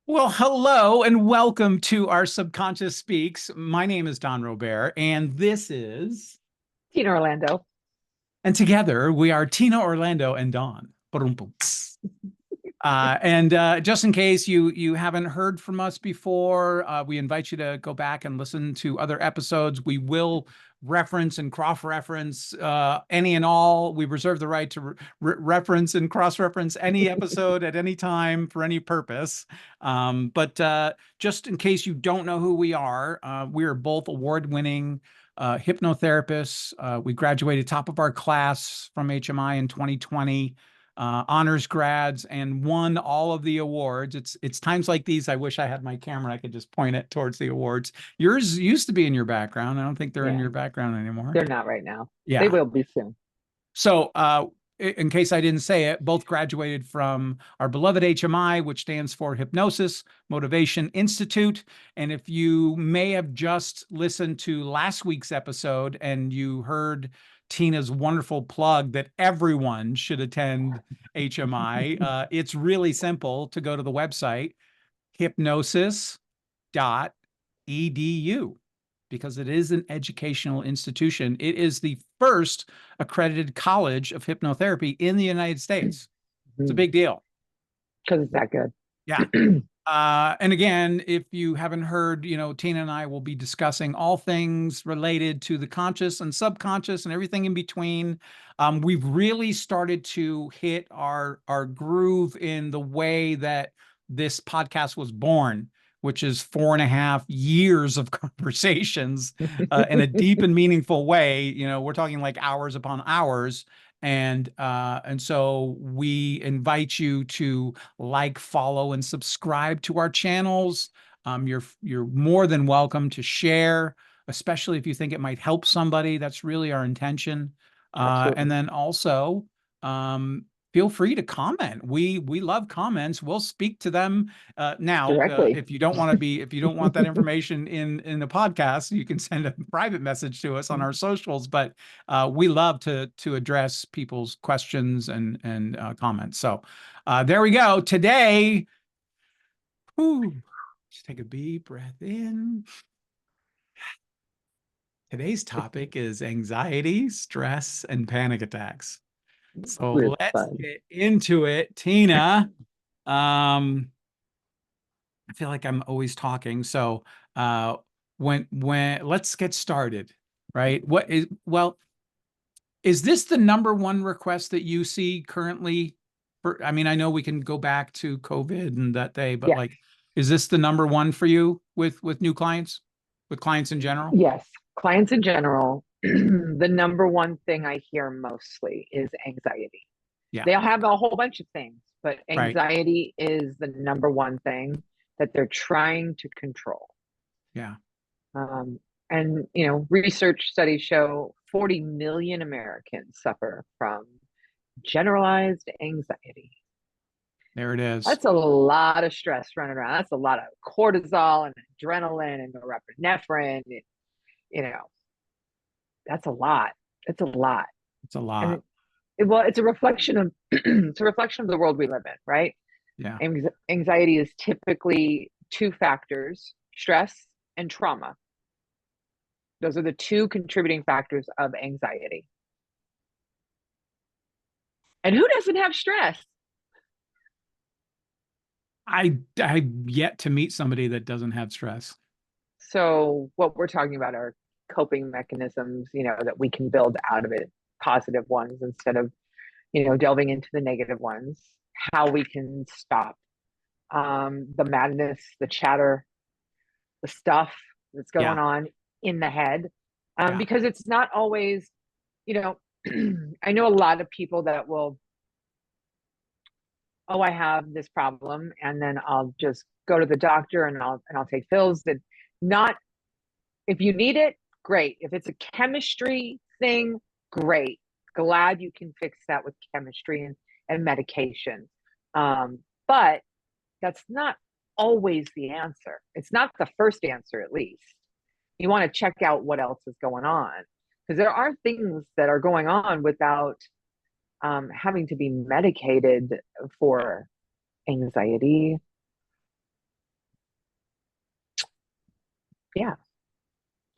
Well, hello and welcome to our Subconscious Speaks. My name is Don Robert, and this is, Tina Orlando. and together we are Tina, Orlando, and Dawn. And just in case you haven't heard from us before, we invite you to go back and listen to other episodes. We will reference and cross-reference any and all. We reserve the right to reference and cross-reference any episode at any time for any purpose. But just in case you don't know who we are both award-winning hypnotherapists. We graduated top of our class from HMI in 2020, honors grads, and won all of the awards. It's times like these I wish I had my camera. I could just point it towards the awards. Yours used to be in your background. I don't think they're in Yeah, your background anymore. they're not right now. They Yeah. will be soon. So, in case I didn't say it, both graduated from our beloved HMI, which stands for Hypnosis Motivation Institute. And if you may have just listened to last week's episode and you heard Tina's wonderful plug that everyone should attend HMI, it's really simple to go to the website hypnosis.edu because it is an educational institution. It is the first accredited college of hypnotherapy in the United States. It's a Because big deal. it's that good. Yeah. And again, if you haven't heard, Tina and I will be discussing all things related to the conscious and subconscious and everything in between. We've really started to hit our groove in the way that this podcast was born, which is 4.5 years of conversations in a deep and meaningful way. We're talking like hours upon hours. And so we invite you to like, follow, and subscribe to our channels. You're more than welcome to share, especially if you think it might help somebody. That's really our intention. And Absolutely. then also, feel free to comment. We love comments. We'll speak to them. Now, Directly. if you don't want that information in the podcast, you can send a private message to us on our socials. But we love to address people's questions and comments. So there we go. Today, whew, just take a deep breath in. Today's topic is anxiety, stress, and panic attacks. So It's let's fun. get into it. Tina, I feel like I'm always talking. So when let's get started, right? Is this the number one request that you see currently? I mean, I know we can go back to COVID and that day, but Yes. like, is this the number one for you with new clients, with clients in general? Yes. Clients in general, the number one thing I hear mostly is anxiety. Yeah, They'll have a whole bunch of things, but right. anxiety is the number one thing that they're trying to control. Yeah, Um, and research studies show 40 million Americans suffer from generalized anxiety. there it is. That's a lot of stress running around. That's a lot of cortisol and adrenaline and norepinephrine. You know, that's a lot. It's a lot. It's a And lot. well, it's a reflection of it's a reflection of the world we live in, right? Yeah, Anxiety is typically two factors: stress and trauma. Those are the two contributing factors of anxiety. And who doesn't have stress? I yet to meet somebody that doesn't have stress. So what we're talking about are coping mechanisms, that we can build out of it, positive ones instead of, delving into the negative ones, how we can stop the madness, the chatter, the stuff that's Yeah, going on in the head. yeah, Because it's not always, you know, I know a lot of people that will, oh, I have this problem, and then I'll just go to the doctor and I'll take pills. That not if you need it, great. If it's a chemistry thing, great. Glad you can fix that with chemistry and medication. But that's not always the answer. It's not the first answer, at least. You want to check out what else is going on because there are things that are going on without having to be medicated for anxiety. Yeah,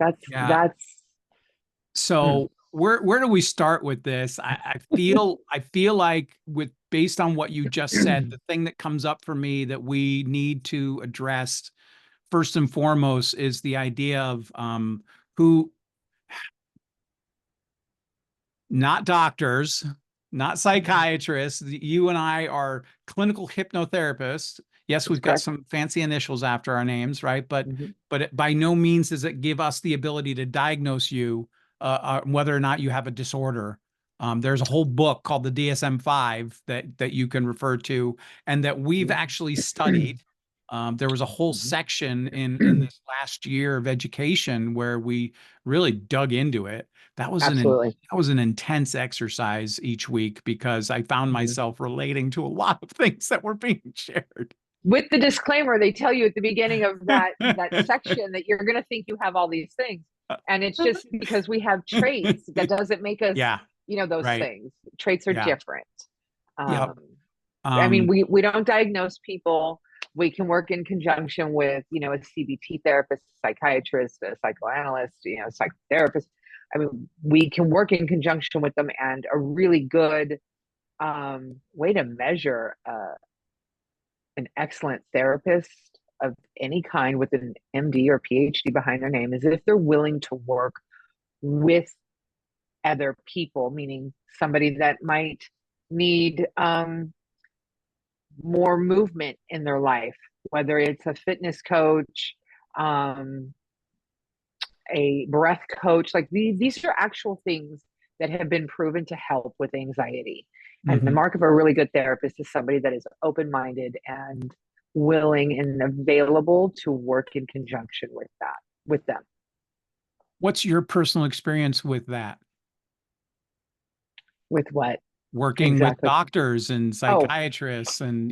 Yeah. that's hmm, So where do we start with this? I feel like with based on what you just said, the thing that comes up for me that we need to address first and foremost is the idea of who not doctors, not mhm, psychiatrists. You and I are clinical hypnotherapists. Yes, that's we've got correct. some fancy initials after our names, right? Hmm. But by no means does it give us the ability to diagnose you whether or not you have a disorder. There's a whole book called the DSM-5 that you can refer to, and that we've Yeah. actually studied. There was a whole section in Mhm. this last year of education where we really dug into it. That was Absolutely. that was an intense exercise each week because I found Mhm. myself relating to a lot of things that were being shared. With the disclaimer, they tell you at the beginning of that section that you're going to think you have all these things, and it's just because we have traits that doesn't make us, Yeah, those right. things. Traits are Yeah. different. Yep. Um, I mean, Um, we don't diagnose people. We can work in conjunction with, a CBT therapist, psychiatrist, a psychoanalyst, psychotherapist. I mean, we can work in conjunction with them, and a really good way to measure an excellent therapist of any kind with an MD or PhD behind their name is if they're willing to work with other people, meaning somebody that might need more movement in their life, whether it's a fitness coach, um, a breath coach. Like these are actual things that have been proven to help with anxiety. And the mhm. mark of a really good therapist is somebody that is open minded and willing and available to work in conjunction with them. What's your personal experience with that? With what Working with exactly? doctors and Oh, psychiatrists and,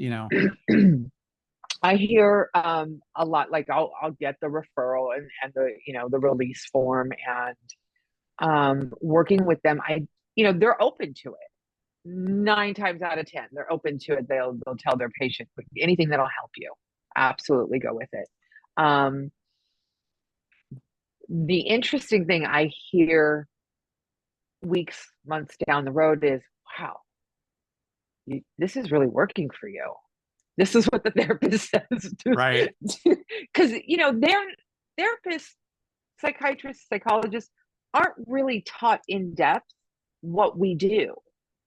I hear a lot. Like I'll get the referral and the the release form, and working with them, they're open to it. 9 times out of 10, they're open to it. They'll tell their patient anything that'll help you. Absolutely go with it. Um, the interesting thing I hear weeks, months down the road is, wow, this is really working for you. This is what the therapist says to, right. because their therapists, psychiatrists, psychologists aren't really taught in depth what we do.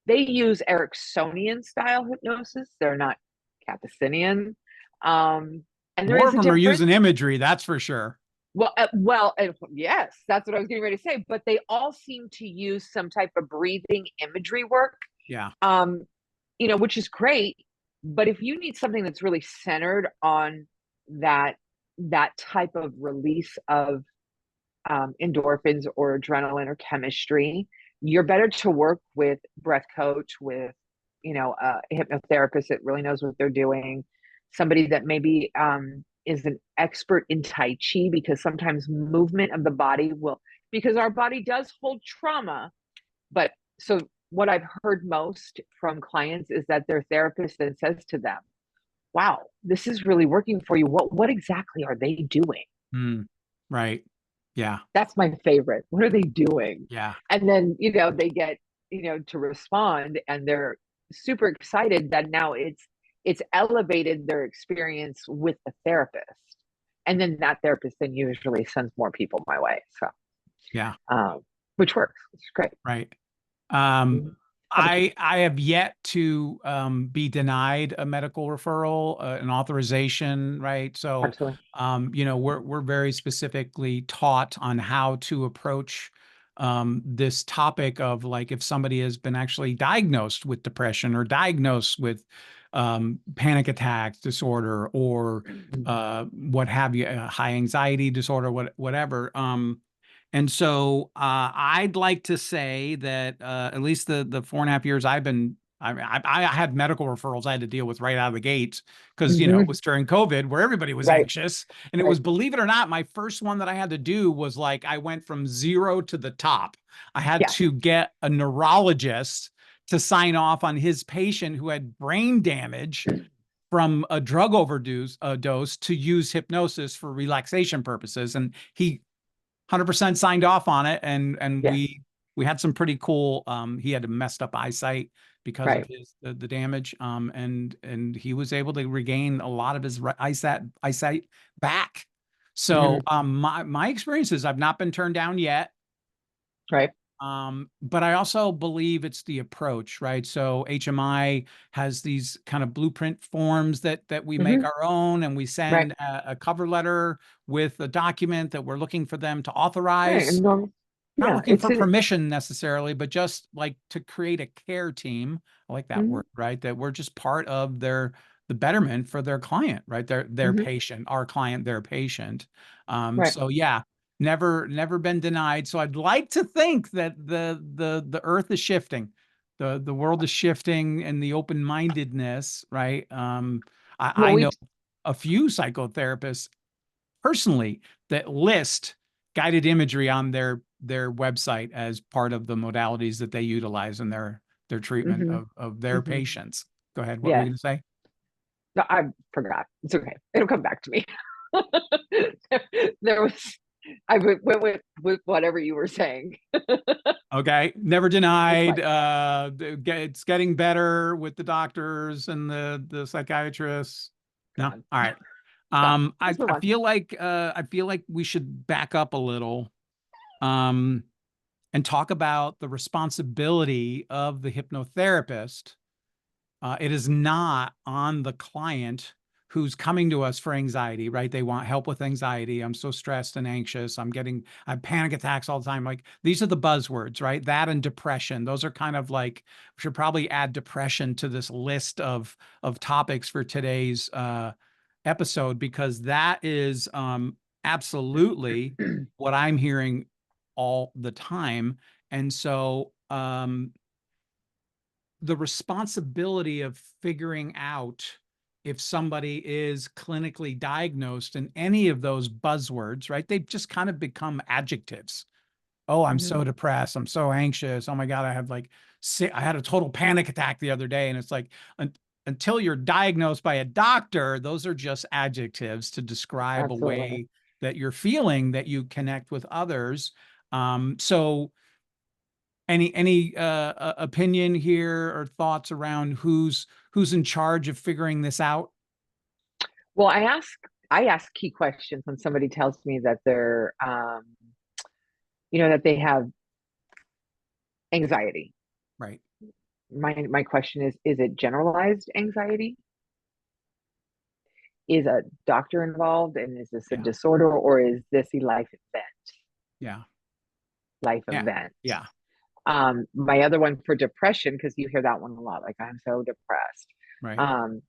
They use Ericksonian style hypnosis. They're not Kaplan. And there More is of a them are difference. using imagery, that's for sure. Yes, that's what I was getting ready to say. But they all seem to use some type of breathing imagery work, Yeah. um, which is great. But if you need something that's really centered on that that type of release of endorphins or adrenaline or chemistry, you're better to work with breath coach, with a hypnotherapist that really knows what they're doing, somebody that maybe is an expert in Tai Chi, because sometimes movement of the body will, because our body does hold trauma. But so what I've heard most from clients is that their therapist then says to them, wow, this is really working for you. What exactly are they doing? Mm, right. Yeah. That's my favorite. What are they doing? Yeah. And then, they get, to respond, and they're super excited that now it's elevated their experience with the therapist. And then that therapist then usually sends more people my way. So, Yeah. um, which works. It's great. Right. Um, Mhm. How about you? I have yet to be denied a medical referral, an authorization, right? So, Absolutely. we're very specifically taught on how to approach this topic of like if somebody has been actually diagnosed with depression or diagnosed with panic attack disorder or what have you, high anxiety disorder, whatever. And so I'd like to say that at least the 4.5 years I've been, I had medical referrals I had to deal with right out of the gates because it Hmm. was during COVID where everybody was Right. anxious, and it Right. was, believe it or not, my first one that I had to do was like I went from zero to the top. I had Yeah. to get a neurologist to sign off on his patient who had brain damage from a drug overdose dose to use hypnosis for relaxation purposes. And he 100% signed off on it. And Yeah. we had some pretty cool, he had a messed up eyesight because of Right. his the damage. And he was able to regain a lot of his eyesight back. So Hmm. my experience is I've not been turned down yet. Right. But I also believe it's the approach, right? So HMI has these kind of blueprint forms that we make Hmm. our own, and we Right. send a cover letter with a document that we're looking for them to Right. authorize. And normal. Not Yeah. looking for permission necessarily, but just like to create a care team. I like that Hmm. word, right? That we're just part of the betterment for their client, right? Their Hmm. patient, our client, their patient. Right. So yeah, never been denied. So I'd like to think that the earth is shifting, the world is shifting, and the open-mindedness, right? Well, I know a few psychotherapists personally that list guided imagery on their website as part of the modalities that they utilize in their treatment hmm of their hmm patients. Go ahead. What were you Yeah. going to say? No, I forgot. It's okay. It'll come back to me. There was, went with whatever you were saying. Okay. Never It's denied. fine. It's getting better with the doctors and the psychiatrists. No. God. All right. Stop. Let's move I on. feel like we should back up a little, um, and talk about the responsibility of the hypnotherapist. It is not on the client who's coming to us for anxiety, right? They want help with anxiety. I'm so stressed and anxious. I have panic attacks all the time. Like these are the buzzwords, right? That and depression. Those are kind of like, we should probably add depression to this list of topics for today's episode, because that is absolutely what I'm hearing all the time. And so the responsibility of figuring out if somebody is clinically diagnosed in any of those buzzwords, right? They've just kind of become adjectives. Oh, I'm Mhm. so depressed. I'm so anxious. Oh my God, I had a total panic attack the other day. And it's like, until you're diagnosed by a doctor, those are just adjectives to describe a Absolutely. way that you're feeling that you connect with others. So any opinion here or thoughts around who's in charge of figuring this out? Well, I ask key questions when somebody tells me that they're that they have anxiety. Right. My question is it generalized anxiety? Is a doctor involved, and is this a Yeah. disorder, or is this a life event? Yeah. Life Yeah. event. Yeah. My other one for depression, because you hear that one a lot, like I'm so depressed. Right. Um,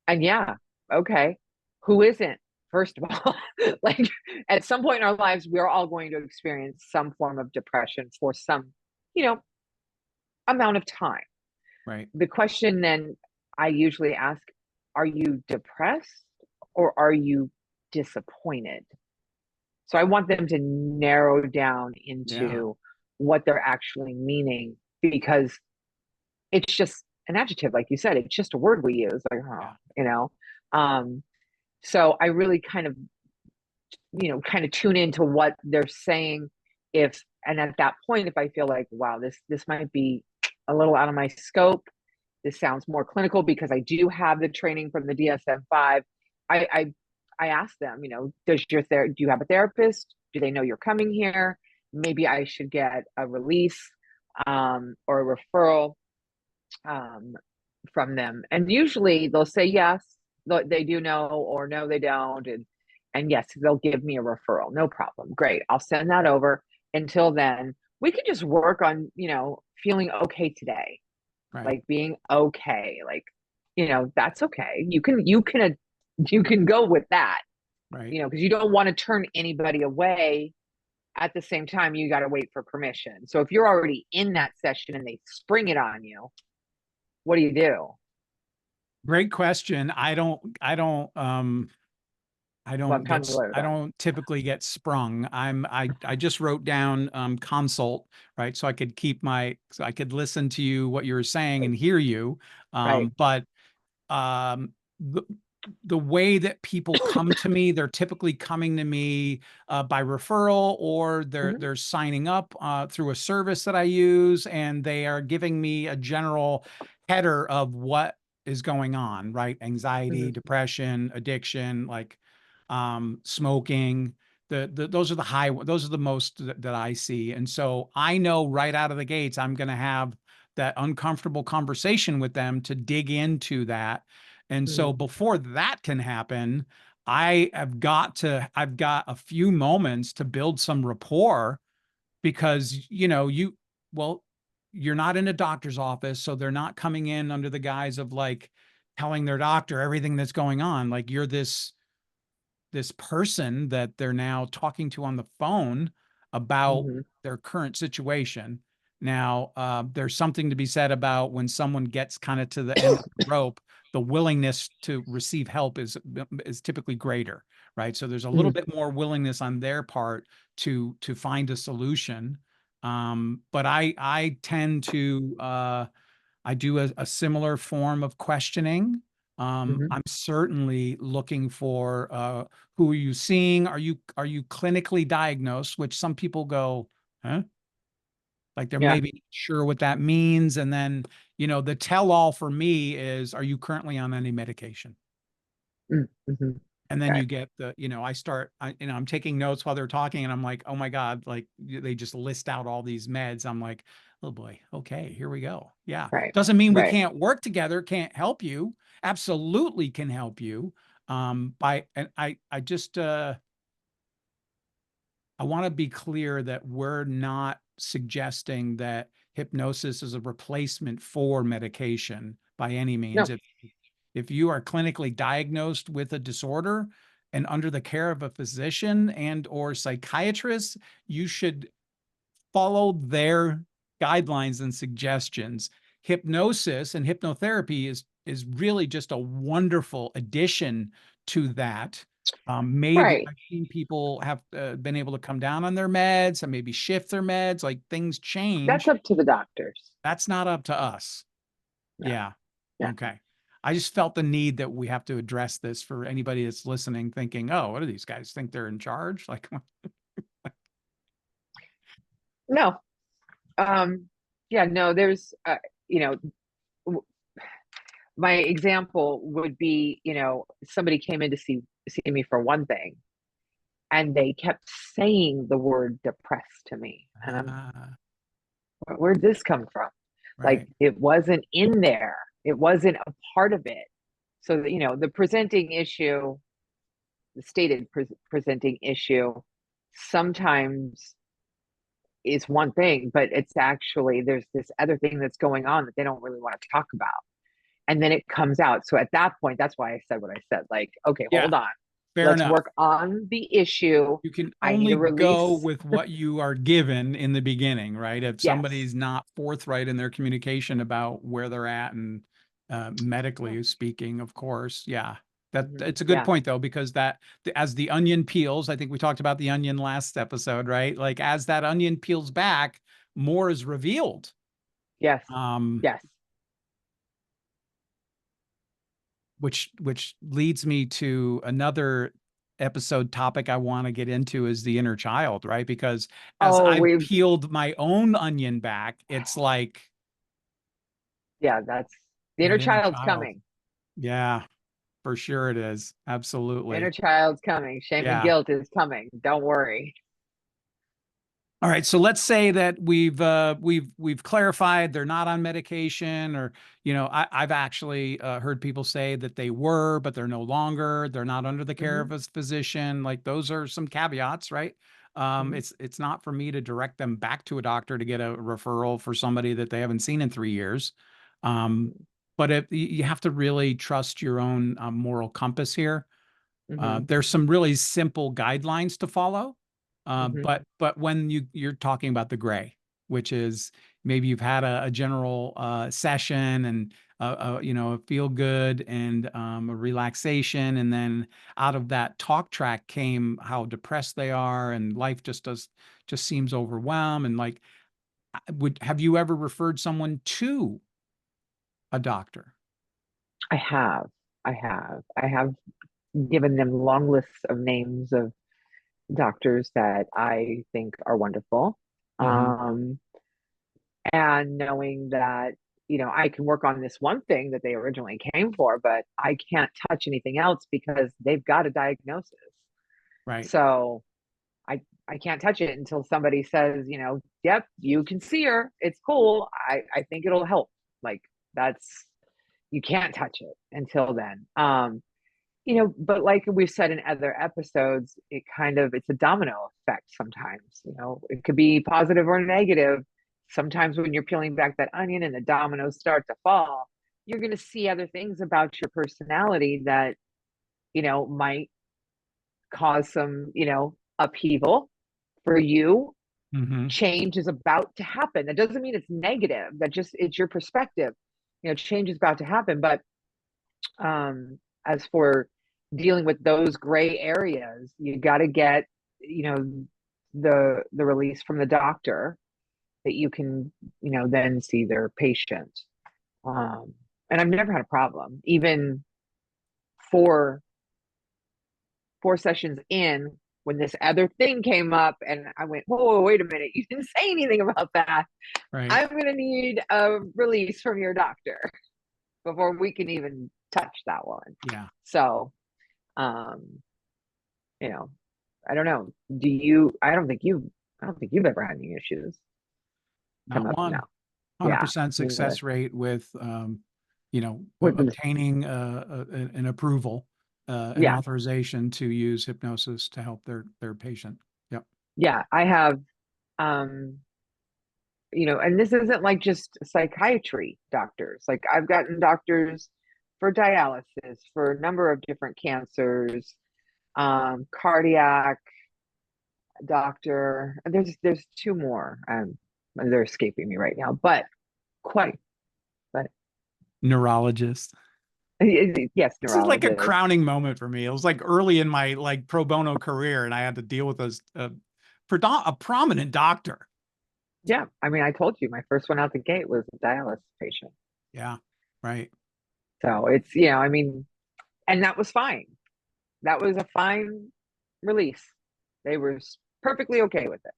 and yeah, okay, who isn't? First of all, like at some point in our lives, we're all going to experience some form of depression for some, you know, amount of time. Right. The question then I usually ask, are you depressed or are you disappointed? So I want them to narrow down Yeah. into what they're actually meaning, because it's just an adjective, like you said, it's just a word we use, like, oh, Yeah. you know. Um, so I really kind of tune into what they're saying. If and at that point, if I feel like, wow, this might be a little out of my scope, this sounds more clinical because I do have the training from the DSM-5. I ask them, do you have a therapist? Do they know you're coming here? Maybe I should get a release, or a referral, um, from them. And usually they'll say yes, they do know, or no, they don't. And yes, they'll give me a referral. No problem. Great. I'll send that over. Until then, we can just work on, feeling okay today, Right. like being okay. Like, that's okay. You can go with that, Right. because you don't want to turn anybody away. At the same time, you got to wait for permission. So if you're already in that session and they spring it on you, what do you do? Great question. Well, I'm telling you what I've I done. don't typically get sprung. I just wrote down consult, right? So I could listen to you, what you were saying, Right. and hear you. Right. But um the the way that people come to me, they're typically coming to me by referral, or Mhm, they're signing up through a service that I use, and they are giving me a general header of what is going on, right? Anxiety, mhm, depression, addiction, like smoking. Those are those are the most that I see. And so I know right out of the gates, I'm going to have that uncomfortable conversation with them to dig into that. And so mhm, before that can happen, I've got a few moments to build some rapport, because, well, you're not in a doctor's office, so they're not coming in under the guise of like telling their doctor everything that's going on. Like, you're this person that they're now talking to on the phone about mhm, their current situation. Now, there's something to be said about when someone gets kind of to the end of the rope, the willingness to receive help is typically greater, right? So there's a little mhm, bit more willingness on their part to find a solution. But I tend to I do a similar form of questioning. mhm. I'm certainly looking for who are you seeing? Are you clinically diagnosed? Which some people go, huh? Like they're Yeah. maybe sure what that means. And then, the tell-all for me is, are you currently on any medication? Mm, mhm. And then Okay. you get I'm taking notes while they're talking, and I'm like, oh my God, like they just list out all these meds. I'm like, oh boy, okay, here we go. Yeah. Right. Doesn't mean we Right. can't work together, can't help you. Absolutely can help you. And I just, I want to be clear that we're not suggesting that hypnosis is a replacement for medication by any means. No. If you are clinically diagnosed with a disorder and under the care of a physician and or psychiatrist, you should follow their guidelines and suggestions. Hypnosis and hypnotherapy is really just a wonderful addition to that. Maybe Right. I've seen people have been able to come down on their meds and maybe shift their meds, like things That's change. up to the doctors. That's not up to us. Yeah. Yeah. Yeah. Okay. I just felt the need that we have to address this for anybody that's listening, thinking, oh, what do these guys think they're in charge? Like, No. Um, yeah, no, there's you know, w- my example would be, somebody came in to see me for one thing, and they kept saying the word depressed to me. And I'm, ah, where'd this come from? Like right. it wasn't in there. It wasn't a part of it. So that, the presenting issue, the stated presenting issue sometimes is one thing, but it's actually there's this other thing that's going on that they don't really want to talk about. And then it comes out. So at that point, that's why I said what I said. Like, okay, Yeah. hold on. Fair Let's enough. work on the issue. You can I need only to go release. with what you are given in the beginning, right? If Yes. somebody's not forthright in their communication about where they're at, and Yeah. medically speaking, of course, yeah. That it's a good Yeah. point though, because as the onion peels, I think we talked about the onion last episode, right? Like as that onion peels back, more is revealed. Yes. Um, Yes. which leads me to another episode topic I want to get into, is the inner child, right? Because as Oh, I've we peeled my own onion back, it's like yeah, that's the inner that inner child's child. coming. Yeah, for sure it is. Inner Absolutely. child's coming. Shame and Yeah. guilt is coming. Don't worry. All right, so let's say that we've clarified they're not on medication, or I've actually heard people say that they were, but they're no longer. They're not under the care Hmm. of a physician. Like those are some caveats, right? Hmm. It's not for me to direct them back to a doctor to get a referral for somebody that they haven't seen in 3 years. Um, but you have to really trust your own moral compass here. Hmm. There's some really simple guidelines to follow, Hmm. but when you're talking about the gray, which is maybe you've had a general session, and a feel good and a relaxation, and then out of that talk track came how depressed they are, and life just seems overwhelmed, and like, would have you ever referred someone to a doctor? I have. I have given them long lists of names of doctors that I think are wonderful. Hmm. Um, and knowing that, I can work on this one thing that they originally came for, but I can't touch anything else because they've got a diagnosis. Right. So I can't touch it until somebody says, yep, you can see her. It's cool. I think it'll help. Like that's you can't touch it until then. But like we've said in other episodes, it's a domino effect sometimes. It could be positive or negative. Sometimes when you're peeling back that onion and the dominoes start to fall, you're going to see other things about your personality that, might cause some, upheaval for you. Hmm. Change is about to happen. That doesn't mean it's negative. That just it's your perspective. Change is about to happen. But as for dealing with those gray areas, you got to get, you know, the release from the doctor that you can, then see their patient. Um, and I've never had a problem, even four four sessions in when this other thing came up, and I went, whoa, wait a minute, you didn't say anything about that. Right. I'm gonna need a release from your doctor before we can even touch that one. Yeah. So, um, you know, I don't know. Do you? I don't think you've ever had any issues come Not up now. one. Yeah, 100% with success rate with, with obtaining an approval, an yeah, authorization to use hypnosis to help their patient. Yep. yeah. I have, um, and this isn't like just psychiatry doctors. Like I've gotten doctors for dialysis for a number of different cancers, cardiac doctor. There's two more. They're escaping me right now, but quite, but Neurologist. yes, This is like a neurologist. crowning moment for me. It was like early in my like pro bono career, and I had to deal with a prominent doctor. Yeah, I mean, I told you my first one out the gate was a dialysis patient. Yeah. Right. So it's, I mean, and that was fine. That was a fine release. They were perfectly okay with it.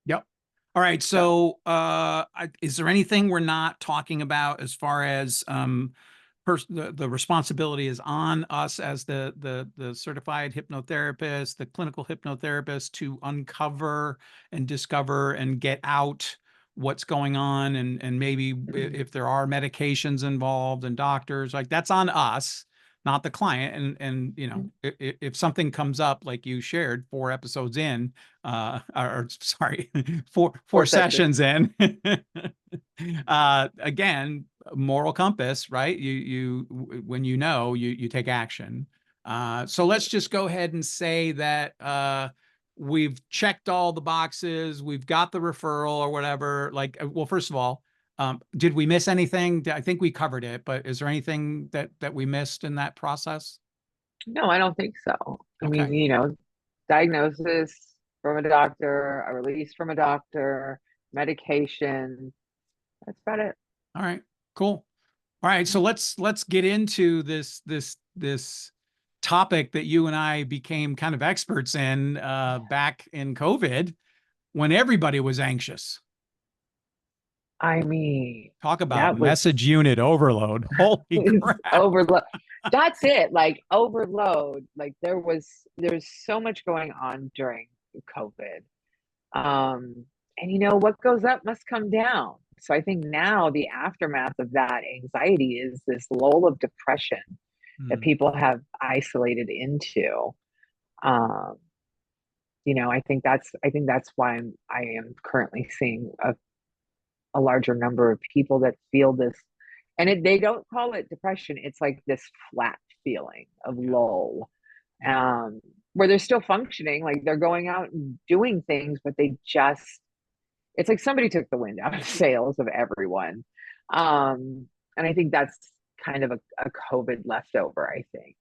Yep. All right. So So, is there anything we're not talking about as far as the responsibility is on us as the certified hypnotherapist, the clinical hypnotherapist to uncover and discover and get out what's going on, and maybe mhm, if there are medications involved and doctors, like that's on us, not the client. And mhm. if something comes up like you shared 4 episodes in, or sorry, four Four sessions. sessions in, again, moral compass, right? When you take action. So let's just go ahead and say that we've checked all the boxes, we've got the referral or whatever. Like, well, first of all, did we miss anything? I think we covered it, but is there anything that we missed in that process? No, I don't think so. I mean, Okay. diagnosis from a doctor, a release from a doctor, medication. That's about it. All right. Cool. All right, so let's get into this topic that you and I became kind of experts in back in COVID when everybody was anxious. I mean, Talk about that was message unit overload. Holy it's crap. overload. That's it. Like overload. Like there's so much going on during COVID. And what goes up must come down. So I think now the aftermath of that anxiety is this lull of depression that Hmm. people have isolated into. Um, I think that's why I am currently seeing a larger number of people that feel this, and they don't call it depression. It's like this flat feeling of Yeah. lull, Yeah. where they're still functioning, like they're going out and doing things, but it's like somebody took the wind out of the sails of everyone. And I think that's kind of a COVID leftover, I think.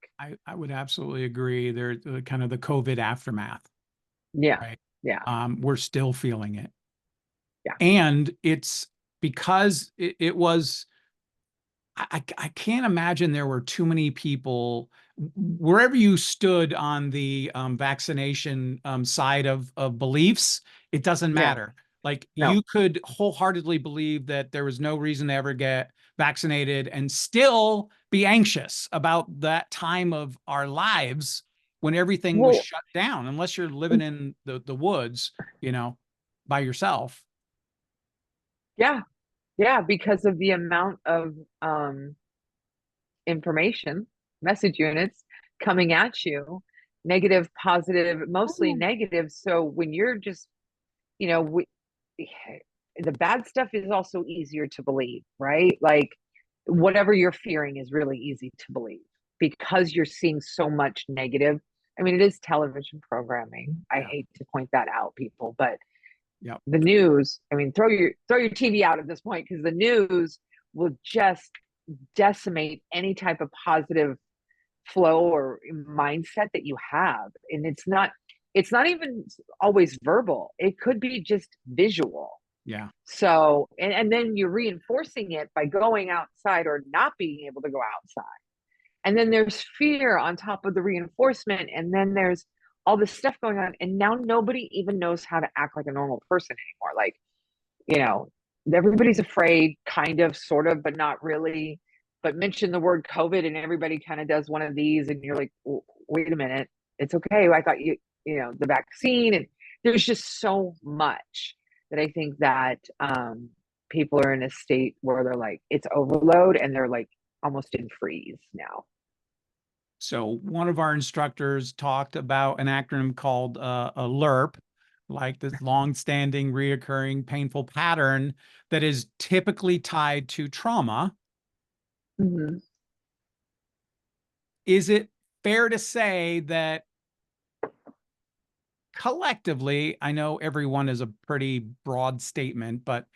I would absolutely agree. There's kind of the COVID aftermath, Yeah. right? Yeah. We're still feeling it. Yeah. And it's because it was I can't imagine there were too many people wherever you stood on the vaccination side of beliefs. It doesn't Yeah, matter. Like no. you could wholeheartedly believe that there was no reason to ever get vaccinated and still be anxious about that time of our lives when everything was Well, shut down, unless you're living in the woods, you know, by yourself. yeah, yeah, because of the amount of information, message units coming at you, negative, positive, mostly negative. So when you're just, you know, the bad stuff is also easier to believe, right? Like whatever you're fearing is really easy to believe because you're seeing so much negative. I mean, it is television programming. I Yeah. hate to point that out, people, but Yep. the news, I mean, throw your TV out at this point because the news will just decimate any type of positive flow or mindset that you have. And it's not even always verbal. It could be just visual. Yeah. So, and then you're reinforcing it by going outside or not being able to go outside. And then there's fear on top of the reinforcement. And then there's all this stuff going on. And now nobody even knows how to act like a normal person anymore. Like, you know, everybody's afraid, kind of, sort of, but not really. But mention the word COVID and everybody kind of does one of these. And you're like, wait a minute. It's okay. I thought the vaccine. And there's just so much that I think that people are in a state where they're like, it's overload and they're like almost in freeze now. So one of our instructors talked about an acronym called a LERP, like this long-standing, reoccurring, painful pattern that is typically tied to trauma. Mm-hmm. Is it fair to say that collectively, I know everyone is a pretty broad statement, but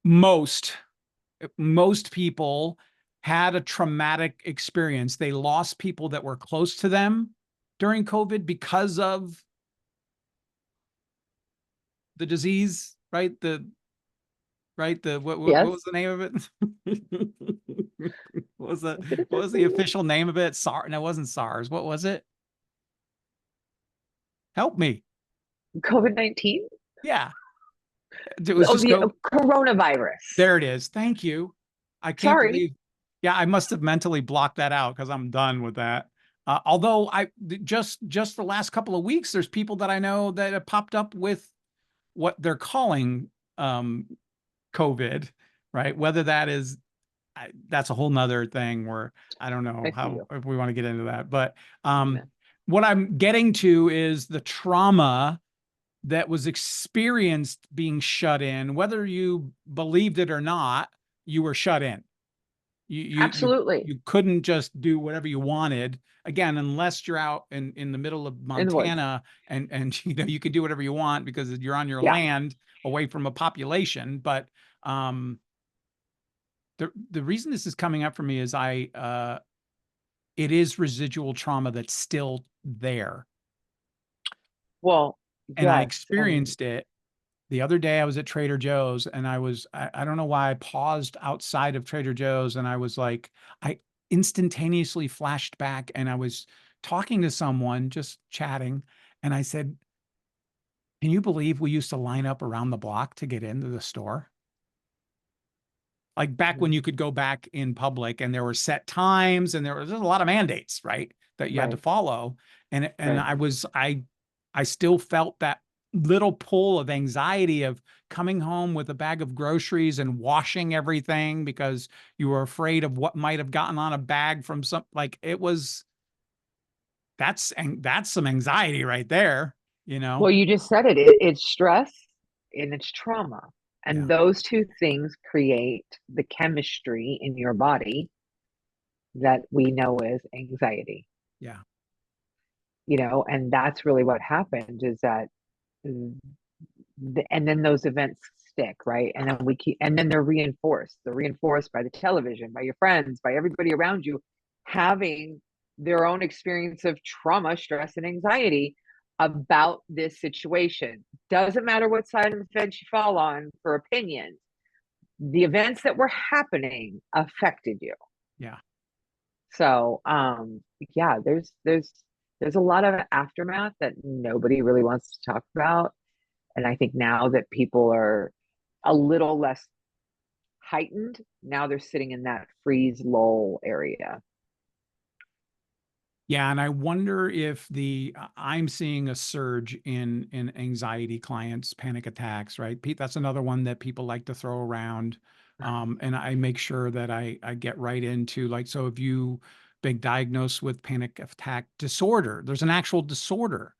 most most people had a traumatic experience. They lost people that were close to them during COVID because of the disease, right? What Yes. was the name of it? What was the Is it a what was the disease? official name of it? SARS. No, it wasn't SARS. What was it? Help me. COVID-19? Yeah. It was Oh, just the go. coronavirus. There it is. Thank you. I can't Sorry. believe. Yeah, I must have mentally blocked that out because I'm done with that. Although just the last couple of weeks, there's people that I know that have popped up with what they're calling um, COVID, right? Whether that is that's a whole nother thing where I don't know I see how you. if we want to get into that. But um, No. what I'm getting to is the trauma that was experienced being shut in, whether you believed it or not, you were shut in. Absolutely. You couldn't just do whatever you wanted. Again, unless you're out in the middle of In the woods. Montana and you can do whatever you want because you're on your Yeah. land away from a population. But um the reason this is coming up for me is it is residual trauma that's still there. Well, And I yes. And experienced it the other day. I was at Trader Joe's and I don't know why I paused outside of Trader Joe's and I was like, I instantaneously flashed back and I was talking to someone, just chatting. And I said, can you believe we used to line up around the block to get into the store? Like back when you could go back in public and there were set times and there was a lot of mandates, right? That you had to right, follow. And right. I still felt that little pull of anxiety of coming home with a bag of groceries and washing everything because you were afraid of what might have gotten on a bag from some like it was that's some anxiety right there, you know? Well, you just said it. It's stress and it's trauma. And Yeah, those two things create the chemistry in your body that we know as anxiety, yeah, and that's really what happened is that and then those events stick, right? And then and then they're reinforced by the television, by your friends, by everybody around you having their own experience of trauma, stress, and anxiety about this situation. Doesn't matter what side of the fence you fall on for opinions, the events that were happening affected you. Yeah. So, yeah, there's a lot of aftermath that nobody really wants to talk about. And I think now that people are a little less heightened, now they're sitting in that freeze lull area. Yeah, and I wonder if I'm seeing a surge in anxiety clients, panic attacks, right? Pete, that's another one that people like to throw around. And I make sure that I get right into, like, so if you been diagnosed with panic attack disorder, there's an actual disorder,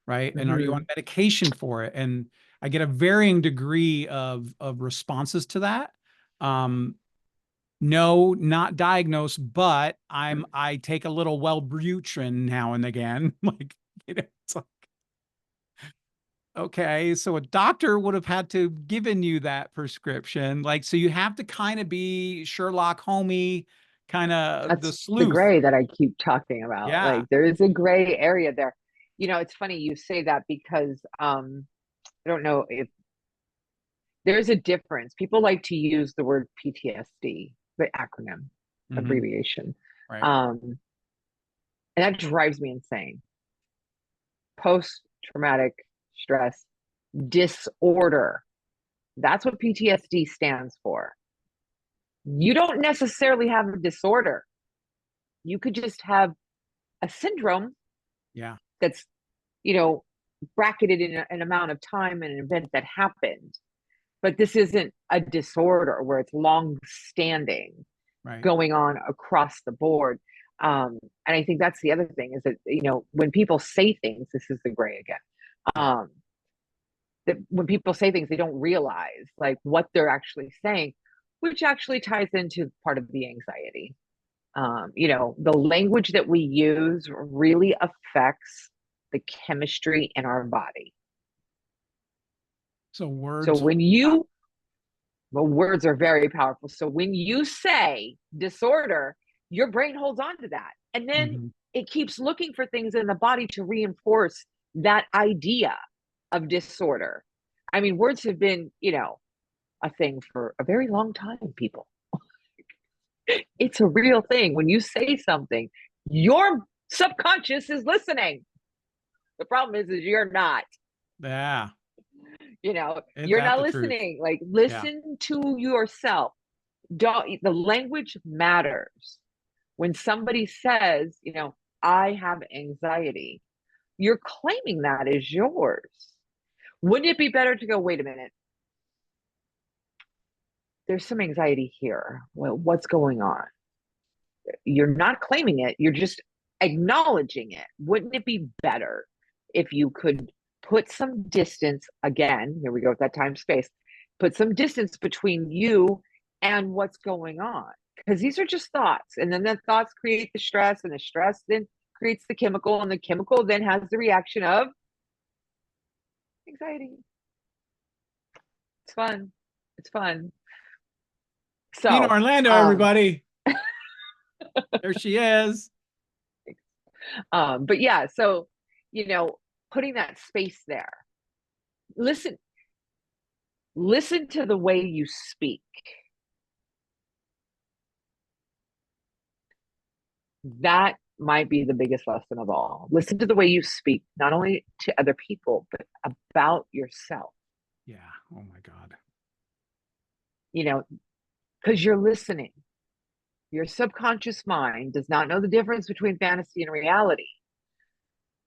right? And are you on Mhm. medication for it? And I get a varying degree of responses to that. Um, no, not diagnosed, but I take a little Wellbutrin now and again. Like, it's like, okay, so a doctor would have had to given you that prescription. Like, so you have to kind of be Sherlock Holmes, kind of the That's the sleuth. gray that I keep talking about. Yeah. Like there is a gray area there. It's funny you say that because I don't know if there's a difference. People like to use the word PTSD, the acronym Hmm. abbreviation. Right. And that drives me insane. Post traumatic stress disorder. That's what PTSD stands for. You don't necessarily have a disorder. You could just have a syndrome Yeah. that's, you know, bracketed in an amount of time and an event that happened. But this isn't a disorder where it's long standing Right. going on across the board. And I think that's the other thing is that, when people say things, this is the gray again. Yeah. Um, that when people say things, they don't realize like what they're actually saying, which actually ties into part of the anxiety. The language that we use really affects the chemistry in our body. So So words. when you, well, words are very powerful. So when you say disorder, your brain holds on to that. And then Mhm. it keeps looking for things in the body to reinforce that idea of disorder. I mean, words have been, a thing for a very long time, people. It's a real thing. When you say something, your subconscious is listening. The problem is you're not. Yeah. Ain't You're that not the truth? listening. Like Yeah. listen to yourself. Don't the language matters. When somebody says, I have anxiety, you're claiming that is yours. Wouldn't it be better to go, wait a minute, there's some anxiety here. Well, what's going on? You're not claiming it, you're just acknowledging it. Wouldn't it be better if you could put some distance again? Here we go with that time space. Put some distance between you and what's going on. Because these are just thoughts. And then the thoughts create the stress, and the stress then creates the chemical, and the chemical then has the reaction of anxiety. It's fun. It's fun. Tina So, Orlando, everybody. There she is. but yeah, so, you know, putting that space there. Listen, listen to the way you speak. That might be the biggest lesson of all. Listen to the way you speak, not only to other people, but about yourself, Yeah. Oh my God. you know, because you're listening. Your subconscious mind does not know the difference between fantasy and reality.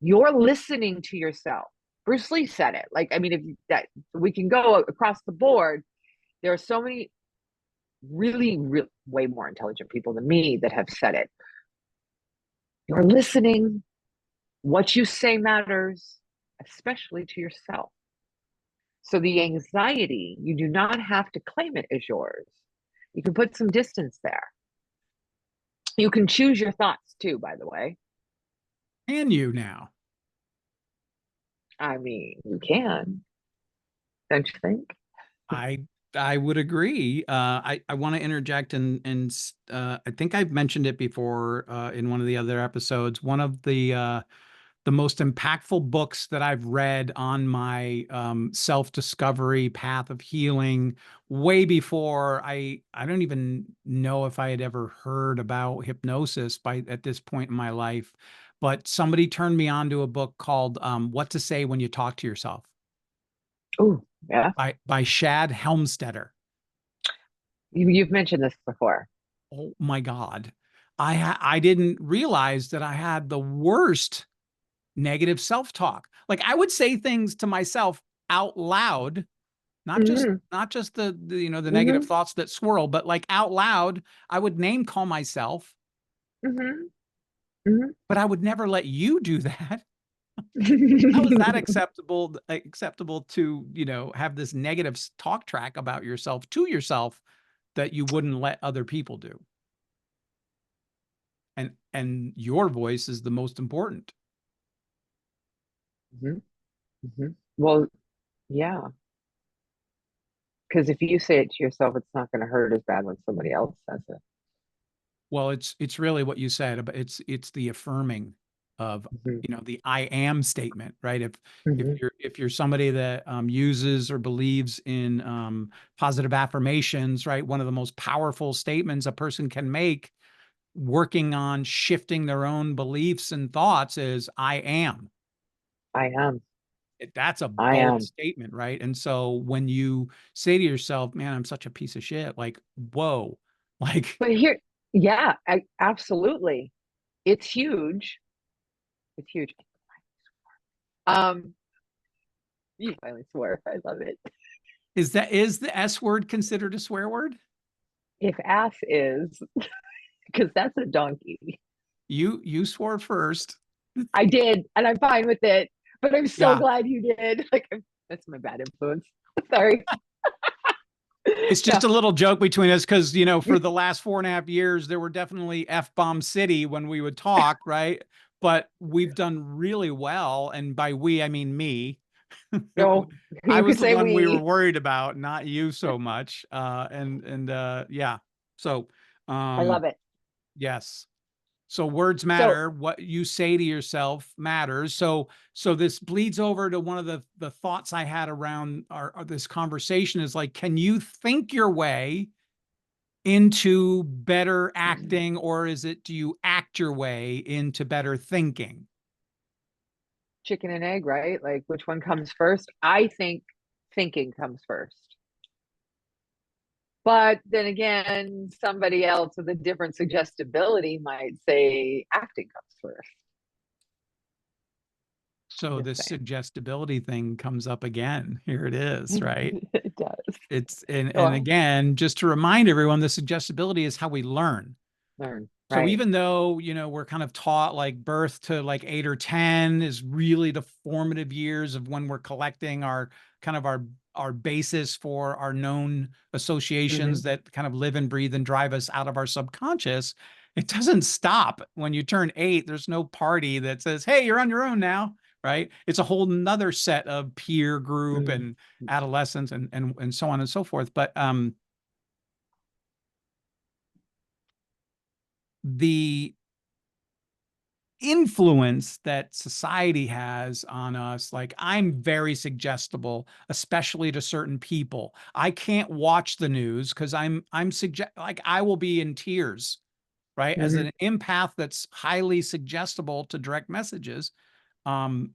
You're listening to yourself. Bruce Lee said it. Like, I mean, if that we can go across the board, there are so many really way more intelligent people than me that have said it. You're listening. What you say matters, especially to yourself. So the anxiety, you do not have to claim it as yours. You can put some distance there. You can choose your thoughts too, by the way. Can you now? I mean, you can, don't you think? I I would agree. I want to interject and I think I've mentioned it before in one of the other episodes. One of the the most impactful books that I've read on my self-discovery path of healing, way before I don't even know if I had ever heard about hypnosis by at this point in my life, but somebody turned me on to a book called What to Say When You Talk to Yourself Oh, yeah. by Shad Helmstetter. You've mentioned this before. Oh my God. I didn't realize that I had the worst negative self-talk. Like I would say things to myself out loud, not just Hmm. not just the negative Hmm. thoughts that swirl, but like out loud, I would name call myself, Hmm. Hmm. but I would never let you do that. How is that acceptable to, have this negative talk track about yourself to yourself that you wouldn't let other people do? And your voice is the most important. Hmm. Hmm. Well, yeah, because if you say it to yourself, it's not going to hurt as bad when somebody else says it. Well, it's really what you said, but it's the affirming of, Hmm. the I am statement, right? If Hmm. you're somebody that uses or believes in positive affirmations, right? One of the most powerful statements a person can make working on shifting their own beliefs and thoughts is I am. I am. That's a I bold am. statement, right? And so when you say to yourself, man, I'm such a piece of shit, like, whoa, like, But here, yeah, absolutely. It's huge. It's huge. Um, you finally swore. I love it. is the S word considered a swear word? If ass is, because that's a donkey. You swore first. I did, and I'm fine with it. But I'm so Yeah. glad you did. Like, that's my bad influence. Sorry. It's just No. a little joke between us because, for the last 4.5 years, there were definitely F-bomb city when we would talk, right? But we've done really well. And by we, I mean me. No, I you was could the say one we were we. worried about, not you so much. And yeah. So, I um, love it. yes. So words So, matter. What you say to yourself matters. So this bleeds over to one of the thoughts I had around this conversation is like, can you think your way into better acting, or is it do you act your way into better thinking? chicken and egg, right? Like, which one comes first? I think thinking comes first. But then again, somebody else with a different suggestibility might say acting comes first. So Just this saying. suggestibility thing comes up again. Here it is, right? It does. It's and Well, again, just to remind everyone, the suggestibility is how we learn. learn. So Right. even though, we're kind of taught like birth to like 8 or 10 is really the formative years of when we're collecting our kind of our basis for our known Hmm. associations that kind of live and breathe and drive us out of our subconscious, it doesn't stop when you turn 8. There's no party that says, hey, you're on your own now, right? It's a whole nother set of peer group Mm-hmm. and adolescence and so on and so forth. But the influence that society has on us, like I'm very suggestible, especially to certain people. I can't watch the news because I'm suggest like I will be in tears, right? As Hmm. an empath that's highly suggestible to direct messages. um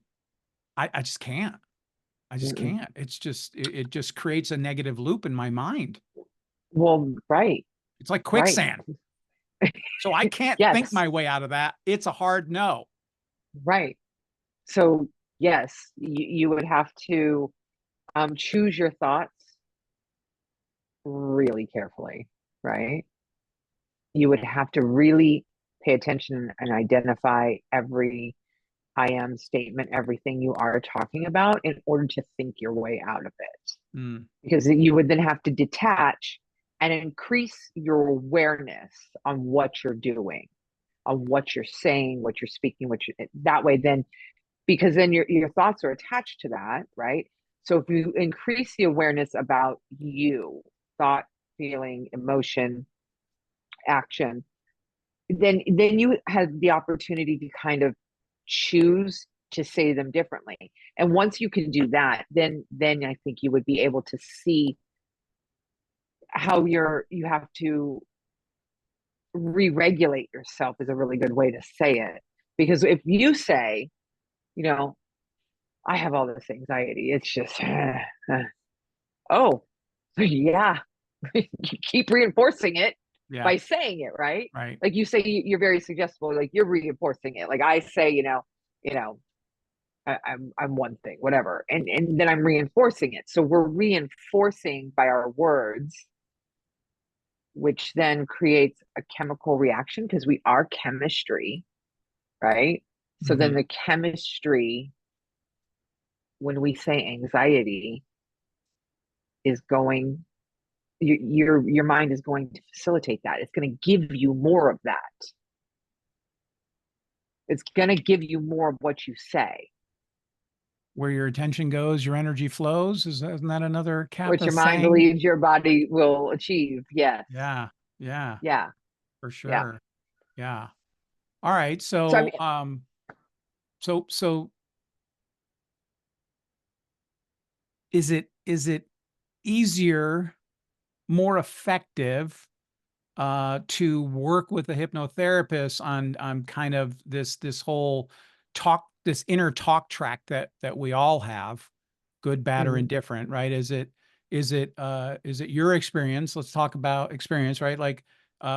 I just can't. I just Mm-mm. can't. It just creates a negative loop in my mind. Well, right. It's like Right. quicksand. So I can't think Yes. my way out of that. It's a hard no. Right. So, yes, you would have to choose your thoughts really carefully, right? You would have to really pay attention and identify every I am statement, everything you are talking about in order to think your way out of it. Mm, Because you would then have to detach and increase your awareness on what you're doing, on what you're saying, what you're speaking, that way then, because then your thoughts are attached to that, right? So if you increase the awareness about you, thought, feeling, emotion, action, then you have the opportunity to kind of choose to say them differently. And once you can do that, then I think you would be able to see how you have to re-regulate yourself is a really good way to say it. Because if you say, you know, I have all this anxiety, it's just oh, yeah. You keep reinforcing it Yeah. by saying it, right? Right. Like you say you're very suggestible, like you're reinforcing it. Like I say, I'm one thing, whatever. And then I'm reinforcing it. So we're reinforcing by our words, which then creates a chemical reaction because we are chemistry, right? So then Mhm. the chemistry, when we say anxiety, is going your mind is going to facilitate that. It's going to give you more of that. It's going to give you more of what you say. Where your attention goes, your energy flows. Isn't that another What Kappa your mind saying? believes your body will achieve. Yes. Yeah. Yeah, Yeah. for Yeah. sure. Yeah. All right. So I mean, So is it easier, more effective to work with a hypnotherapist on kind of this whole this inner talk track that we all have, good, bad, or mhm. indifferent, right? Is it your experience? Let's talk about experience, right? Like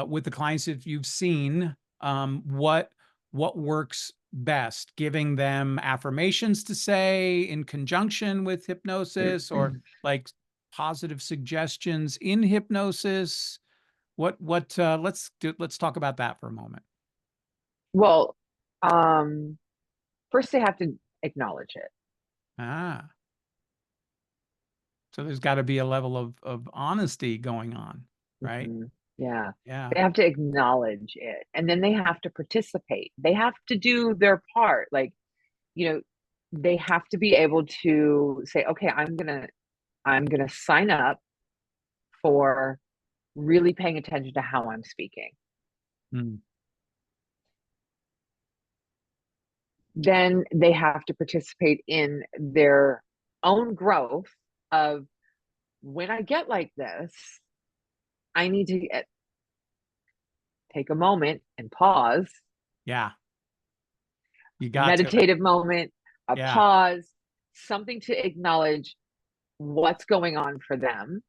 with the clients that you've seen, what works best? Giving them affirmations to say in conjunction with hypnosis, or like positive suggestions in hypnosis? Let's talk about that for a moment. Well, um, first they have to acknowledge it. Ah, so there's got to be a level of honesty going on, right? Mhm. Yeah. Yeah. They have to acknowledge it and then they have to participate. They have to do their part. Like, you know, they have to be able to say, okay, I'm gonna sign up for really paying attention to how I'm speaking. Mm. Then they have to participate in their own growth of when I get like this, I need to take a moment and pause, Yeah, you a got to. meditative moment, a Yeah. pause, something to acknowledge what's going on for them,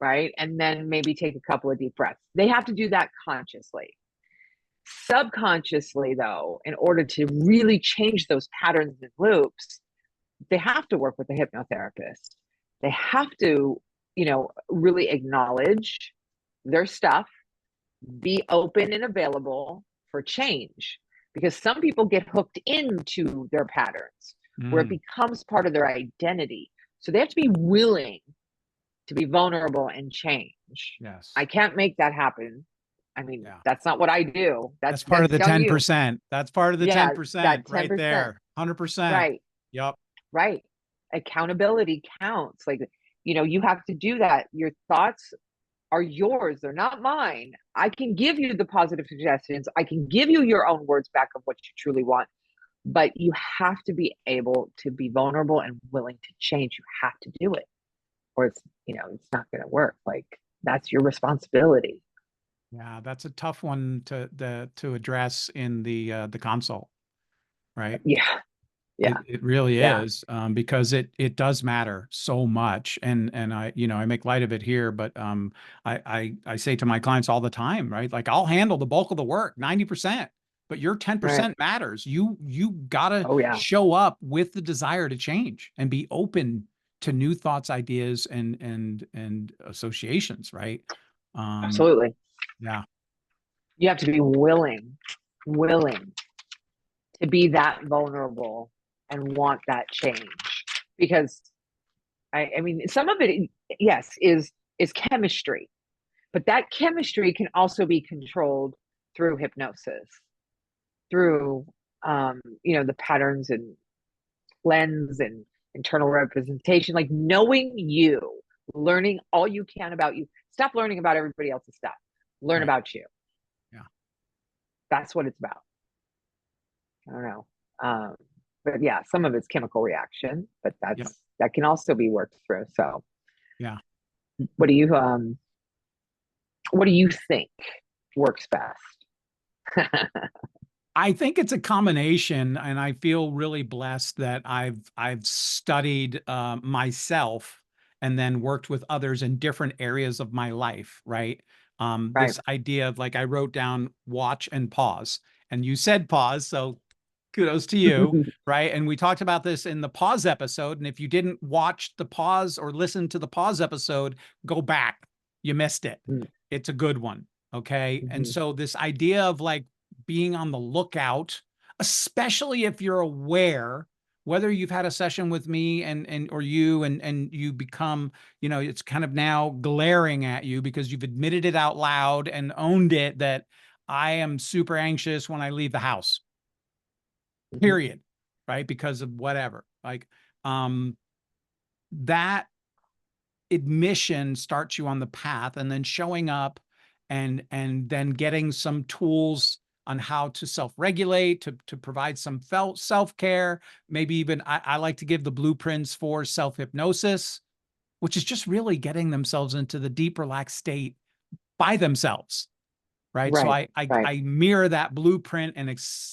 right? And then maybe take a couple of deep breaths. They have to do that consciously. Subconsciously, though, in order to really change those patterns and loops, they have to work with a hypnotherapist. They have to, really acknowledge their stuff, be open and available for change. Because some people get hooked into their patterns where it Mm. becomes part of their identity. So they have to be willing to be vulnerable and change. I Yes. can't make that happen. I mean, Yeah. that's not what I do. That's part of That's the on you. 10%. That's part of the Yeah, 10% that right 10%. there. 100%. Right. Yep. Right. Accountability counts. Like, you have to do that. Your thoughts are yours, they're not mine. I can give you the positive suggestions, I can give you your own words back of what you truly want, but you have to be able to be vulnerable and willing to change. You have to do it, or it's not going to work. Like, that's your responsibility. Yeah, that's a tough one to address in the consult, right? Yeah. Yeah. It really Yeah. is, because it does matter so much, and I make light of it here, but I say to my clients all the time, right? Like I'll handle the bulk of the work, 90%, but your Right. 10% matters. You gotta Oh yeah. show up with the desire to change and be open to new thoughts, ideas, and associations, right? Um, Absolutely. yeah, You have to be willing to be that vulnerable and want that change, because I mean, some of it, yes, is chemistry, but that chemistry can also be controlled through hypnosis, through the patterns and lens and internal representation, like knowing you, learning all you can about you. Stop learning about everybody else's stuff. Learn right. about you. Yeah. That's what it's about. I don't know. Um, but yeah, some of it's chemical reaction, but Yep. that can also be worked through. So Yeah. what do you um what do you think works best? I think it's a combination, and I feel really blessed that I've studied myself and then worked with others in different areas of my life, right? Right. This idea of like I wrote down watch and pause, and you said pause, so kudos to you, right? And we talked about this in the pause episode, and if you didn't watch the pause or listen to the pause episode, go back. You missed it. It's a good one, okay? And Mm-hmm. so this idea of like being on the lookout, especially if you're aware, whether you've had a session with me and or you and you become, it's kind of now glaring at you because you've admitted it out loud and owned it that I am super anxious when I leave the house, Mm-hmm. period, right? Because of whatever. Like um that admission starts you on the path, and then showing up and then getting some tools on how to self-regulate, to provide some self-care. Maybe even I like to give the blueprints for self-hypnosis, which is just really getting themselves into the deep relaxed state by themselves, right? So Right. Right. I mirror that blueprint and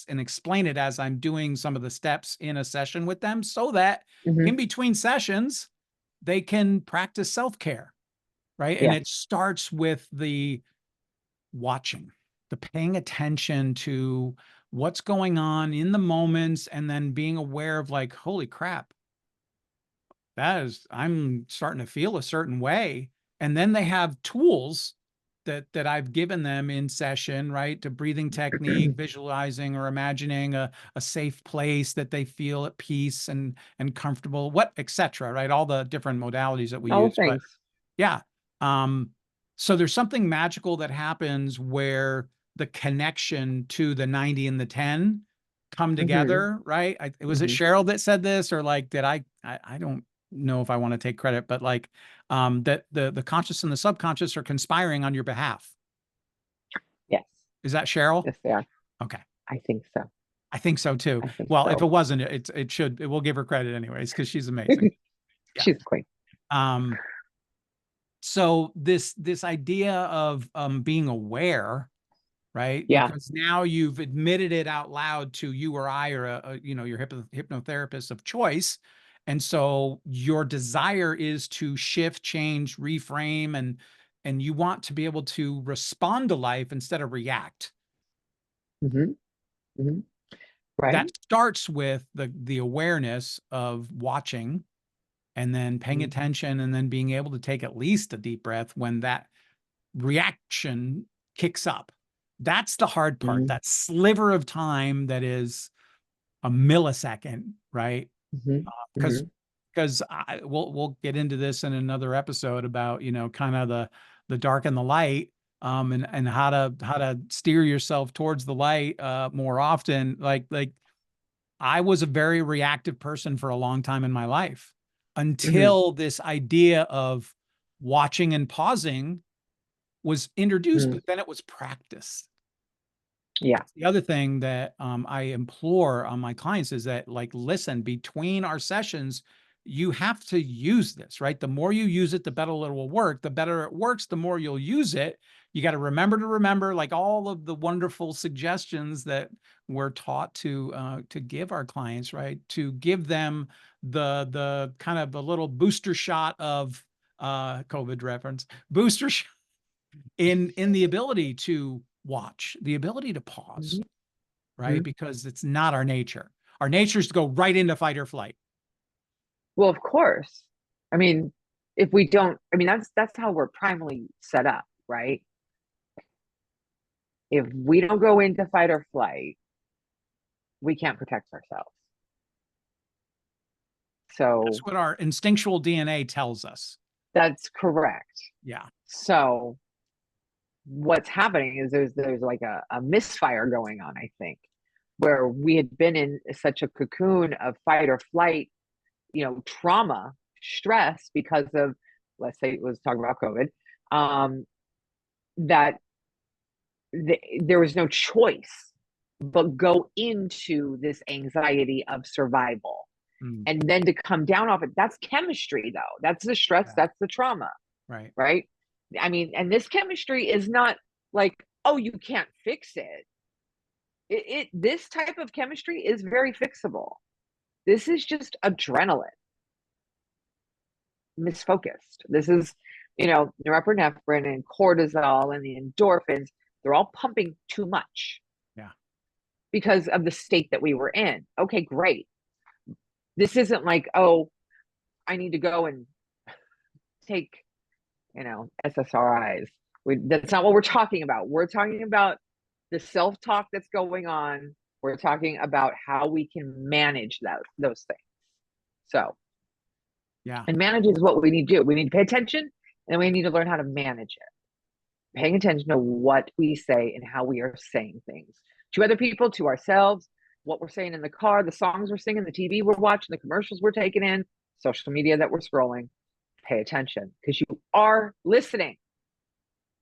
explain it as I'm doing some of the steps in a session with them, so that Mm-hmm. in between sessions they can practice self-care, right? And Yeah. it starts with the watching, the paying attention to what's going on in the moments, and then being aware of like, holy crap, I'm starting to feel a certain way. And then they have tools that I've given them in session, right? To breathing technique, visualizing or imagining a safe place that they feel at peace and comfortable, what, etc. Right? All the different modalities that we All use. But things. yeah. So there's something magical that happens where the connection to the 90 and the 10 come Mm-hmm. together, right? Was it Mm-hmm. Cheryl that said this, or like, did I don't know if I want to take credit, but like, that the conscious and the subconscious are conspiring on your behalf. Yes. Is that Cheryl? Yes, they are. Okay. I think so. I think so too. I think Well, if it so. wasn't, we'll give her credit anyways, because she's amazing. Yeah. She's queen. Um, so this idea of being aware, right? Yeah. Because now you've admitted it out loud to you or I, or your hypnotherapist of choice. And so your desire is to shift, change, reframe, and you want to be able to respond to life instead of react. Mm-hmm. Mm-hmm. Right. That starts with the awareness of watching, and then paying Mm-hmm. attention, and then being able to take at least a deep breath when that reaction kicks up. That's the hard part, that sliver of time that is a millisecond, right? Mm-hmm. Because Mm-hmm. we'll get into this in another episode about kind of the dark and the light, and how to steer yourself towards the light more often. Like I was a very reactive person for a long time in my life, Mm-hmm. until this idea of watching and pausing was introduced, Mm-hmm. but then it was practiced. Yeah. That's the other thing that I implore on my clients is that, like, listen, between our sessions, you have to use this, right? The more you use it, the better it will work. The better it works, the more you'll use it. You got to remember, like all of the wonderful suggestions that we're taught to give our clients, right? To give them the kind of a little booster shot of COVID reference, booster shot in the ability to watch, the ability to pause, Mm-hmm. right? Because it's not our nature. Our nature is to go right into fight or flight. Well, of course. I mean, if we don't, I mean, that's how we're primarily set up, right? If we don't go into fight or flight, we can't protect ourselves. That's So what our instinctual DNA tells us. that's correct. Yeah. So what's happening is there's like a misfire going on, I think, where we had been in such a cocoon of fight or flight, trauma, stress because of, let's say, let's talk about COVID, that there was no choice. but go into this anxiety of survival. Mm, And then to come down off it, that's chemistry, though. That's the stress, yeah. that's the trauma, Right. right? I mean, and this chemistry is not like, oh, you can't fix it. This type of chemistry is very fixable. This is just adrenaline misfocused. This is, norepinephrine and cortisol and the endorphins. They're all pumping too much Yeah. because of the state that we were in. Okay, great. This isn't like, oh, I need to go and take, SSRIs. That's not what we're talking about. We're talking about the self-talk that's going on. We're talking about how we can manage those things. So, Yeah. and manage is what we need to do. We need to pay attention and we need to learn how to manage it. Paying attention to what we say and how we are saying things to other people, to ourselves, what we're saying in the car, the songs we're singing, the TV we're watching, the commercials we're taking in, social media that we're scrolling. Pay attention because you are listening,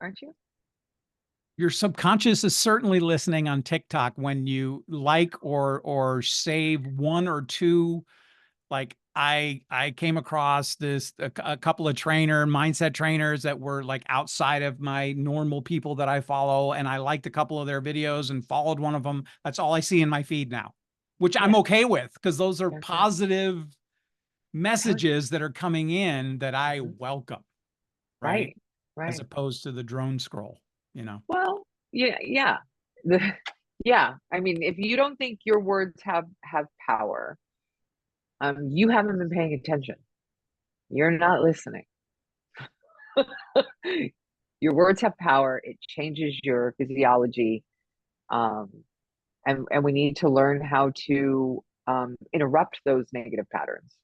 aren't you? Your subconscious is certainly listening on TikTok when you like or save one or two. Like I came across a couple of mindset trainers that were like outside of my normal people that I follow, and I liked a couple of their videos and followed one of them. That's all I see in my feed now, which I'm Yeah, okay with because those are that's it. positive messages that are coming in that I Mm-hmm. welcome, right? Right, As right. opposed to the drone scroll, you know. Well, yeah, yeah. The, yeah. I mean, if you don't think your words have power, you haven't been paying attention. You're not listening. Your words have power. It changes your physiology. Um, and we need to learn how to interrupt those negative patterns.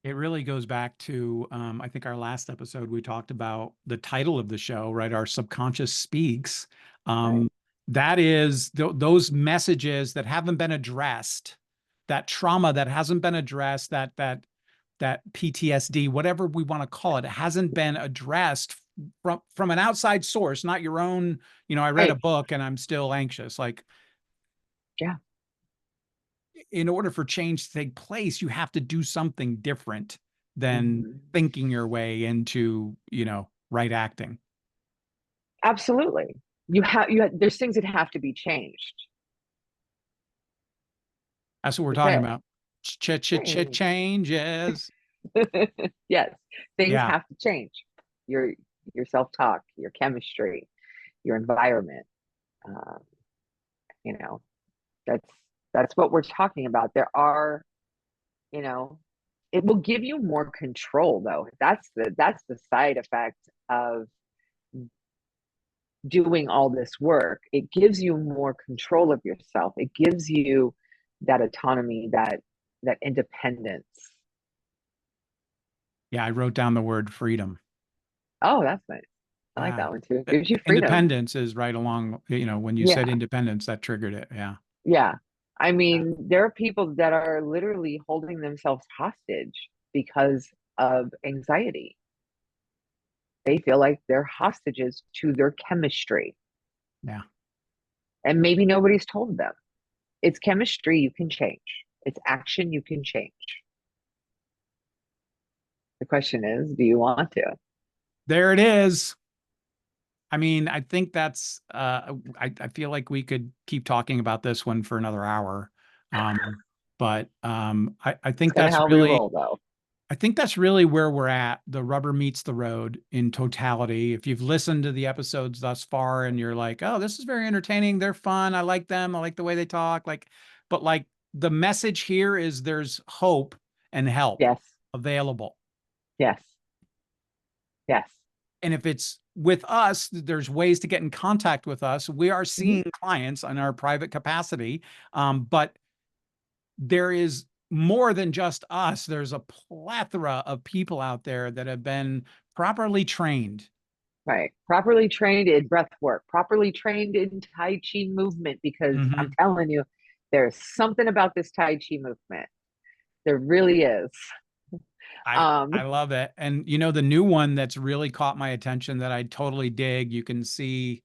It really goes back to, I think our last episode, we talked about the title of the show, right? Our subconscious speaks. Right. Um, that is those messages that haven't been addressed, that trauma that hasn't been addressed, that PTSD, whatever we want to call it, hasn't been addressed from an outside source, not your own. I read a Right. book and I'm still anxious. Like, Yeah. in order for change to take place, you have to do something different than Mhm. thinking your way into, right acting. Absolutely. There's things that have to be changed. That's what we're That's talking it. about. Change. Changes. Yes. Things Yeah. have to change. Your your self-talk, your chemistry, your environment. Um, you know, that's that's what we're talking about. There are, you know, it will give you more control though. That's the side effect of doing all this work. It gives you more control of yourself. It gives you that autonomy, that independence. Yeah. I wrote down the word freedom. Oh, that's nice. I like Yeah. that one too. It gives you freedom. Independence is right along, when you said Yeah. independence, that triggered it. Yeah. Yeah. I Yeah. mean, there are people that are literally holding themselves hostage because of anxiety. They feel like they're hostages to their chemistry. Yeah. And maybe nobody's told them. It's chemistry you can change. It's action you can change. The question is, do you want to? There it is. I mean, I think that's I feel like we could keep talking about this one for another hour. But I It's think kind of that's how we really roll, though. where we're at. The rubber meets the road in totality. If you've listened to the episodes thus far and you're like, oh, this is very entertaining, they're fun, I like them, I like the way they talk, but like the message here is there's hope and help Yes, available. yes, yes. And if it's with us, there's ways to get in contact with us. We are Mhm. seeing clients in our private capacity, but there is more than just us. There's a plethora of people out there that have been properly trained. Right. Properly trained in breath work, properly trained in Tai Chi movement, because I'm Mhm. telling you, there's something about this Tai Chi movement. There really is. I love it. And the new one that's really caught my attention that I totally dig, you can see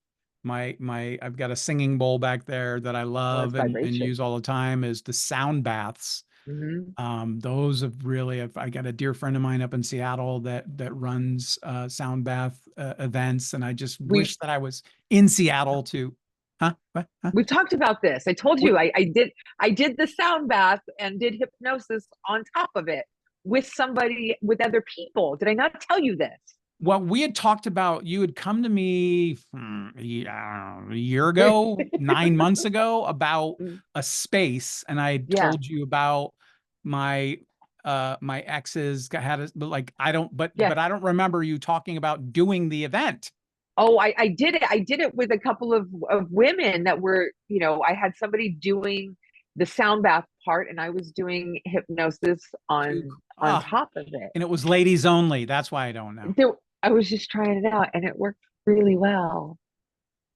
I've got a singing bowl back there that I Well, love it's and vibration. use all the time, is the sound baths. Hmm. Those have really, I got a dear friend of mine up in Seattle that runs sound bath events, and I just We wish that I was in Seattle to, huh? What? Huh? we've talked about this. I told We, you I did the sound bath and did hypnosis on top of it with somebody with other people. Did I not tell you this? well, we had talked about, you had come to me a year ago, 9 months ago, about a space, and I had Yeah. told you about my my exes had a, but like I don't, Yes. but I don't remember you talking about doing the event. Oh, I did it. I did it with a couple of women that were, I had somebody doing the sound bath part and I was doing hypnosis Too, on top of it. and it was ladies only. That's why I don't know. There, I was just trying it out and it worked really well.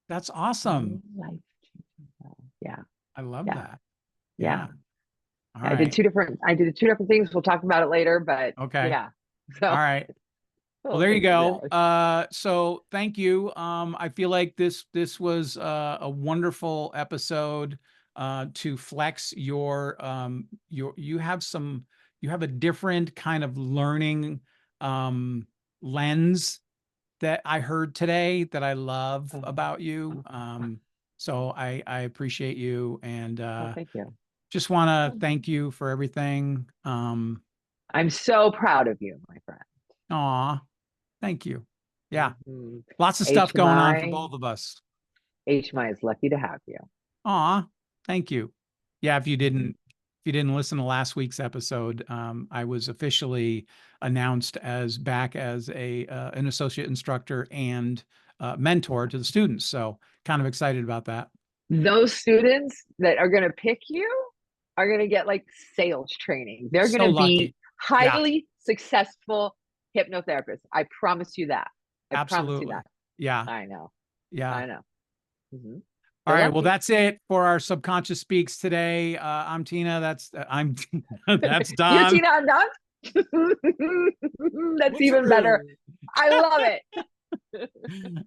That's Really awesome. life changing well. Yeah. I love Yeah. that. Yeah. Yeah. All I right. did two different things. We'll talk about it later, but Okay. yeah. All So, right. Well, oh, there you thank you, go. Alex. So thank you. I feel like this was a wonderful episode to flex your you have a different kind of learning um lens that I heard today that I love Oh, about you. So I appreciate you, and oh, thank you. just want to thank you for everything. I'm so proud of you, my friend. Aw, thank you. Yeah. Mhm. Lots of stuff going on for HMI, both of us. HMI is lucky to have you. Aw, thank you. Yeah, Mhm. if you didn't listen to last week's episode, I was officially announced as back as a an associate instructor and mentor to the students. So kind of excited about that. Those students that are going to pick you are going to get like sales training. They're going So to be lucky. Yeah, highly successful hypnotherapists. I promise you that. I promise you that. absolutely. Yeah, I know. yeah. I know. Hmm. All They're right. Well, lucky. that's it for our subconscious speaks today. I'm Tina. I'm Tina. That's You're Don. Tina, I'm done. That's even better. Switcheroo. I love it. We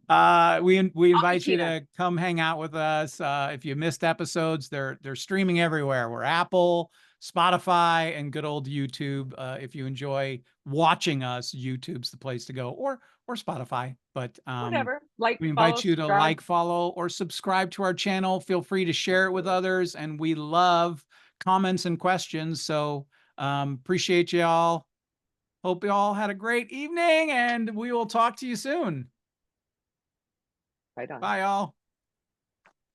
Call me invite you Tina. to come hang out with us. If you missed episodes, they're streaming everywhere. We're Apple, Spotify, and good old YouTube. If you enjoy watching us, YouTube's the place to go, or Spotify. But Whatever. Like, we follow, invite you to subscribe. like, follow, or subscribe to our channel. Feel free to share it with others, and we love comments and questions. So appreciate you all. Hope you all had a great evening, and we will talk to you soon. Right on. Bye, y'all.